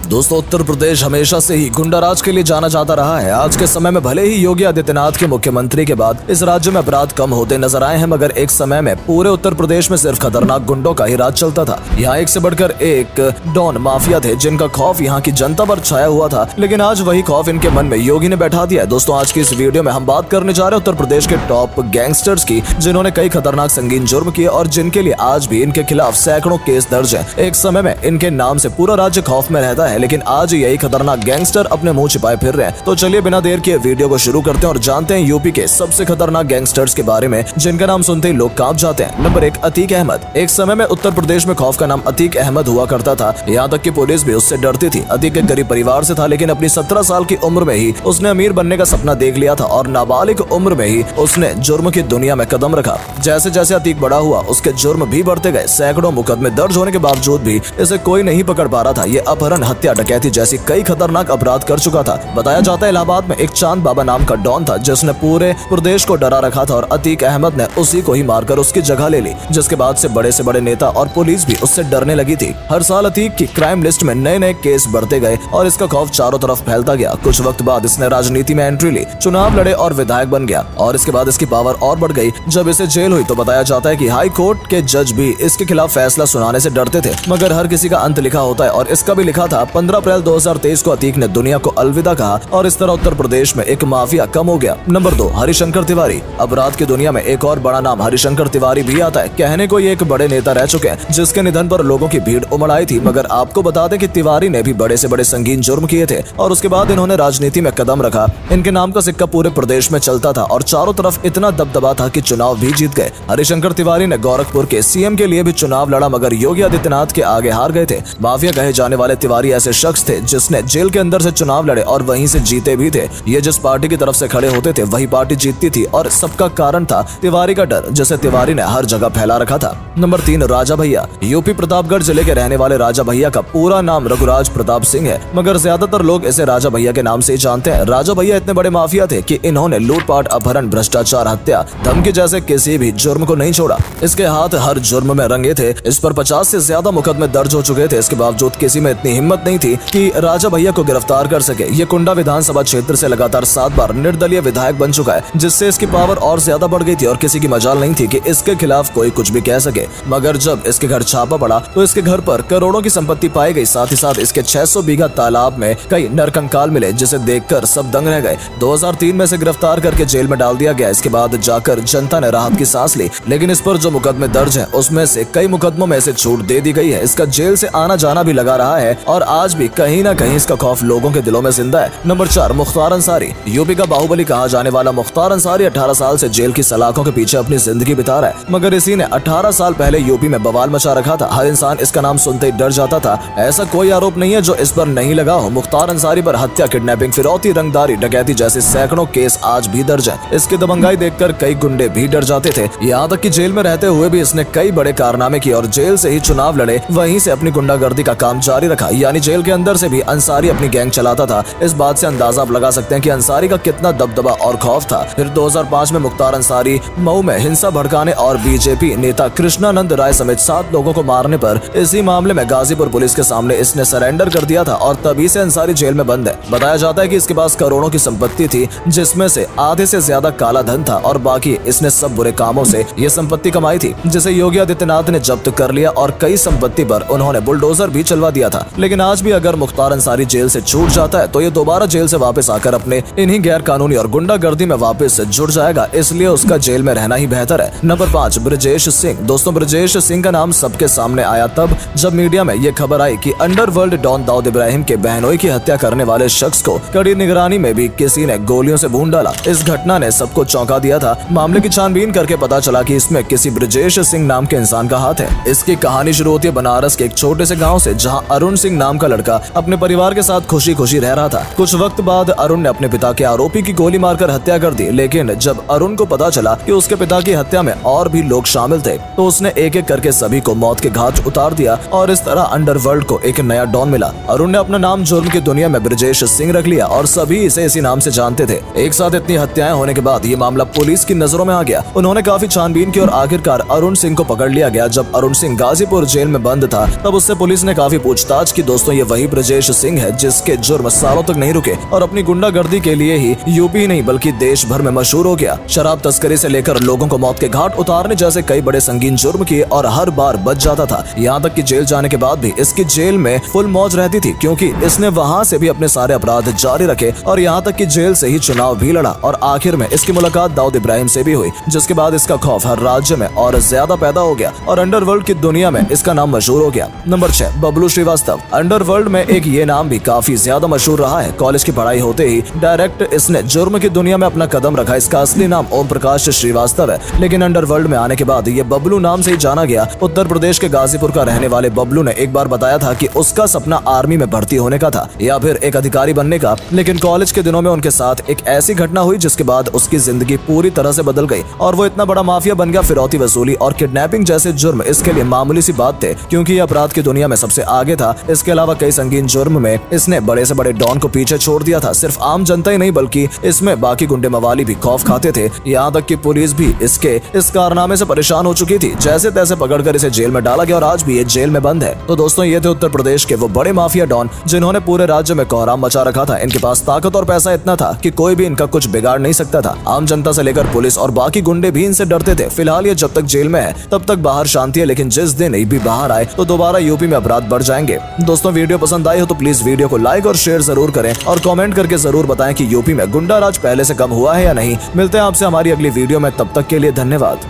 दोस्तों, उत्तर प्रदेश हमेशा से ही गुंडाराज के लिए जाना जाता रहा है। आज के समय में भले ही योगी आदित्यनाथ के मुख्यमंत्री के बाद इस राज्य में अपराध कम होते नजर आए हैं, मगर एक समय में पूरे उत्तर प्रदेश में सिर्फ खतरनाक गुंडों का ही राज चलता था। यहाँ एक से बढ़कर एक डॉन माफिया थे जिनका खौफ यहाँ की जनता पर छाया हुआ था, लेकिन आज वही खौफ इनके मन में योगी ने बैठा दिया है। दोस्तों, आज की इस वीडियो में हम बात करने जा रहे हैं उत्तर प्रदेश के टॉप गैंगस्टर्स की, जिन्होंने कई खतरनाक संगीन जुर्म किए और जिनके लिए आज भी इनके खिलाफ सैकड़ों केस दर्ज है। एक समय में इनके नाम से पूरा राज्य खौफ में रहता है, लेकिन आज यही खतरनाक गैंगस्टर अपने मुंह छिपाए फिर रहे हैं। तो चलिए बिना देर किए वीडियो को शुरू करते हैं और जानते हैं यूपी के सबसे खतरनाक गैंगस्टर्स के बारे में, जिनका नाम सुनते ही लोग कांप जाते हैं। नंबर 1, अतीक अहमद। एक समय में उत्तर प्रदेश में खौफ का नाम अतीक अहमद हुआ करता था, यहाँ तक कि पुलिस भी उससे डरती थी। अतीक एक गरीब परिवार से था, लेकिन अपनी 17 साल की उम्र में ही उसने अमीर बनने का सपना देख लिया था और नाबालिग उम्र में ही उसने जुर्म की दुनिया में कदम रखा। जैसे जैसे अतीक बड़ा हुआ, उसके जुर्म भी बढ़ते गए। सैकड़ों मुकदमे दर्ज होने के बावजूद भी इसे कोई नहीं पकड़ पा रहा था। ये अपहरण, हत्या, डकैती जैसी कई खतरनाक अपराध कर चुका था। बताया जाता है इलाहाबाद में एक चांद बाबा नाम का डॉन था जिसने पूरे प्रदेश को डरा रखा था और अतीक अहमद ने उसी को ही मारकर उसकी जगह ले ली, जिसके बाद से बड़े नेता और पुलिस भी उससे डरने लगी थी। हर साल अतीक की क्राइम लिस्ट में नए नए केस बढ़ते गए और इसका खौफ चारों तरफ फैलता गया। कुछ वक्त बाद इसने राजनीति में एंट्री ली, चुनाव लड़े और विधायक बन गया और इसके बाद इसकी पावर और बढ़ गई। जब इसे जेल हुई तो बताया जाता है कि हाई कोर्ट के जज भी इसके खिलाफ फैसला सुनाने से डरते थे, मगर हर किसी का अंत लिखा होता है और इसका भी लिखा था। 15 अप्रैल 2023 को अतीक ने दुनिया को अलविदा कहा और इस तरह उत्तर प्रदेश में एक माफिया कम हो गया। नंबर 2, हरिशंकर तिवारी। अपराध की दुनिया में एक और बड़ा नाम हरिशंकर तिवारी भी आता है। कहने को ये एक बड़े नेता रह चुके हैं जिसके निधन पर लोगों की भीड़ उमड़ आई थी, मगर आपको बता दें कि तिवारी ने भी बड़े से बड़े संगीन जुर्म किए थे और उसके बाद इन्होंने राजनीति में कदम रखा। इनके नाम का सिक्का पूरे प्रदेश में चलता था और चारों तरफ इतना दबदबा था कि चुनाव भी जीत गए। हरिशंकर तिवारी ने गोरखपुर के सीएम के लिए भी चुनाव लड़ा, मगर योगी आदित्यनाथ के आगे हार गए थे। माफिया कहे जाने वाले तिवारी ऐसे शख्स थे जिसने जेल के अंदर से चुनाव लड़े और वहीं से जीते भी थे। ये जिस पार्टी की तरफ से खड़े होते थे वही पार्टी जीतती थी और सबका कारण था तिवारी का डर, जिसे तिवारी ने हर जगह फैला रखा था। नंबर 3, राजा भैया। यूपी प्रतापगढ़ जिले के रहने वाले राजा भैया का पूरा नाम रघुराज प्रताप सिंह है, मगर ज्यादातर लोग इसे राजा भैया के नाम से ही जानते हैं। राजा भैया इतने बड़े माफिया थे कि इन्होंने लूटपाट, अपहरण, भ्रष्टाचार, हत्या, धमकी जैसे किसी भी जुर्म को नहीं छोड़ा। इसके हाथ हर जुर्म में रंगे थे। इस पर 50 से ज्यादा मुकदमे दर्ज हो चुके थे। इसके बावजूद किसी में इतनी हिम्मत नहीं थी कि राजा भैया को गिरफ्तार कर सके। ये कुंडा विधानसभा क्षेत्र से लगातार 7 बार निर्दलीय विधायक बन चुका है, जिससे इसकी पावर और ज्यादा बढ़ गई थी और किसी की मजाल नहीं थी कि इसके खिलाफ कोई कुछ भी कह सके। मगर जब इसके घर छापा पड़ा तो इसके घर पर करोड़ों की संपत्ति पाई गई। साथ ही साथ इसके 600 बीघा तालाब में कई नरकंकाल मिले, जिसे देखकर सब दंग रह गए। 2003 में इसे गिरफ्तार करके जेल में डाल दिया गया। इसके बाद जाकर जनता ने राहत की सांस ली, लेकिन इस पर जो मुकदमे दर्ज हैं उसमें से कई मुकदमों में इसे छूट दे दी गई है। इसका जेल से आना जाना भी लगा रहा है और आज भी कहीं न कहीं इसका खौफ लोगों के दिलों में जिंदा है। नंबर 4, मुख्तार अंसारी। यूपी का बाहुबली कहा जाने वाला मुख्तार अंसारी 18 साल से जेल की सलाखों के पीछे अपनी जिंदगी बिता रहा है, मगर इसी ने 18 साल पहले यूपी में बवाल मचा रखा था। हर इंसान इसका नाम सुनते ही डर जाता था। ऐसा कोई आरोप नहीं है जो इस पर नहीं लगा हो। मुख्तार अंसारी पर हत्या, किडनैपिंग, फिरौती, रंगदारी, डकैती जैसे सैकड़ों केस आज भी दर्ज है। इसकी दबंगाई देखकर कई गुंडे भी डर जाते थे। यहाँ तक कि जेल में रहते हुए भी इसने कई बड़े कारनामे किए और जेल से ही चुनाव लड़े, वहीं से अपनी गुंडागर्दी का काम जारी रखा। यानी जेल के अंदर से भी अंसारी अपनी गैंग चलाता था। इस बात से अंदाजा आप लगा सकते हैं कि अंसारी का कितना दबदबा और खौफ था। फिर 2005 में मुख्तार अंसारी मऊ में हिंसा भड़काने और बीजेपी नेता कृष्णानंद राय समेत 7 लोगों को मारने पर इसी मामले में गाजीपुर पुलिस के सामने इसने सरेंडर कर दिया था और तभी से अंसारी जेल में बंद है। बताया जाता है कि इसके पास करोड़ों की संपत्ति थी, जिसमें से आधे से ज्यादा काला धन था और बाकी इसने सब बुरे कामों से ये संपत्ति कमाई थी, जिसे योगी आदित्यनाथ ने जब्त कर लिया और कई संपत्ति पर उन्होंने बुलडोजर भी चलवा दिया था। लेकिन आज भी अगर मुख्तार अंसारी जेल से छूट जाता है तो ये दोबारा जेल से वापस आकर अपने इन्हीं गैर कानूनी और गुंडागर्दी में वापस जुड़ जाएगा, इसलिए उसका जेल में रहना ही बेहतर है। नंबर 5, ब्रजेश सिंह। दोस्तों, ब्रजेश सिंह का नाम सबके सामने आया तब जब मीडिया में ये खबर आई कि अंडरवर्ल्ड डॉन दाऊद इब्राहिम के बहनोई की हत्या करने वाले शख्स को कड़ी निगरानी में भी किसी ने गोलियों से भून डाला। इस घटना ने सबको चौंका दिया था। मामले की छानबीन करके पता चला कि इसमें किसी ब्रजेश सिंह नाम के इंसान का हाथ है। इसकी कहानी शुरू होती है बनारस के एक छोटे से गाँव से, जहाँ अरुण सिंह नाम का लड़का अपने परिवार के साथ खुशी खुशी रह रहा था। कुछ वक्त बाद अरुण ने अपने पिता के आरोपी की गोली मारकर हत्या कर दी, लेकिन जब अरुण को पता चला कि उसके पिता की हत्या में और भी लोग शामिल थे तो उसने एक एक करके सभी को मौत के घाट उतार दिया और इस तरह अंडरवर्ल्ड को एक नया डॉन मिला। अरुण ने अपना नाम जुर्म की दुनिया में ब्रजेश सिंह रख लिया और सभी इसे इसी नाम से जानते थे। एक साथ इतनी हत्याएं होने के बाद ये मामला पुलिस की नजरों में आ गया। उन्होंने काफी छानबीन की और आखिरकार अरुण सिंह को पकड़ लिया गया। जब अरुण सिंह गाजीपुर जेल में बंद था तब उससे पुलिस ने काफी पूछताछ की। दोस्तों, ये वही ब्रजेश सिंह है जिसके जुर्म सालों तक नहीं रुके और अपनी गुंडागर्दी के लिए ही यूपी ही नहीं बल्कि देश भर में मशहूर हो गया। शराब तस्करी से लेकर लोगों को मौत के घाट उतारने जैसे कई बड़े संगीन जुर्म किए और हर बार बच जाता था। यहाँ तक कि जेल जाने के बाद भी इसकी जेल में फुल मौज रहती थी, क्योंकि इसने वहाँ से भी अपने सारे अपराध जारी रखे और यहाँ तक कि जेल से ही चुनाव भी लड़ा और आखिर में इसकी मुलाकात दाऊद इब्राहिम से भी हुई, जिसके बाद इसका खौफ हर राज्य में और ज्यादा पैदा हो गया और अंडरवर्ल्ड की दुनिया में इसका नाम मशहूर हो गया। नंबर 6, बबलू श्रीवास्तव। अंडरवर्ल्ड में एक ये नाम भी काफी ज्यादा मशहूर रहा है। कॉलेज की पढ़ाई होते ही डायरेक्ट इसने जुर्म की दुनिया में अपना कदम रखा। इसका असली नाम ओम प्रकाश श्रीवास्तव है, लेकिन अंडरवर्ल्ड में आने के बाद ये बबलू नाम से ही जाना गया। उत्तर प्रदेश के गाजीपुर का रहने वाले बबलू ने एक बार बताया था कि उसका सपना आर्मी में भर्ती होने का था या फिर एक अधिकारी बनने का, लेकिन कॉलेज के दिनों में उनके साथ एक ऐसी घटना हुई जिसके बाद उसकी जिंदगी पूरी तरह से बदल गई और वो इतना बड़ा माफिया बन गया। फिरौती वसूली और किडनैपिंग जैसे जुर्म इसके लिए मामूली सी बात थे, क्योंकि ये अपराध की दुनिया में सबसे आगे था। इसके अलावा कई संगीन जुर्म में इसने बड़े से बड़े डॉन को पीछे छोड़ दिया था। सिर्फ आम जनता ही नहीं बल्कि इसमें बाकी गुंडे मवाली भी खौफ खाते थे। यहाँ तक कि पुलिस भी इसके इस कारनामे से परेशान हो चुकी थी। जैसे तैसे पकड़कर इसे जेल में डाला गया और आज भी ये जेल में बंद है। तो दोस्तों, ये थे उत्तर प्रदेश के वो बड़े माफिया डॉन जिन्होंने पूरे राज्य में कोहराम मचा रखा था। इनके पास ताकत और पैसा इतना था कि कोई भी इनका कुछ बिगाड़ नहीं सकता था। आम जनता से लेकर पुलिस और बाकी गुंडे भी इनसे डरते थे। फिलहाल ये जब तक जेल में है तब तक बाहर शांति है, लेकिन जिस दिन ये भी बाहर आए तो दोबारा यूपी में अपराध बढ़ जाएंगे। दोस्तों, वीडियो पसंद आई हो तो प्लीज वीडियो को लाइक और शेयर जरूर करें और कमेंट करके जरूर बताएं कि यूपी में गुंडा राज पहले से कम हुआ है या नहीं। मिलते हैं आपसे हमारी अगली वीडियो में, तब तक के लिए धन्यवाद।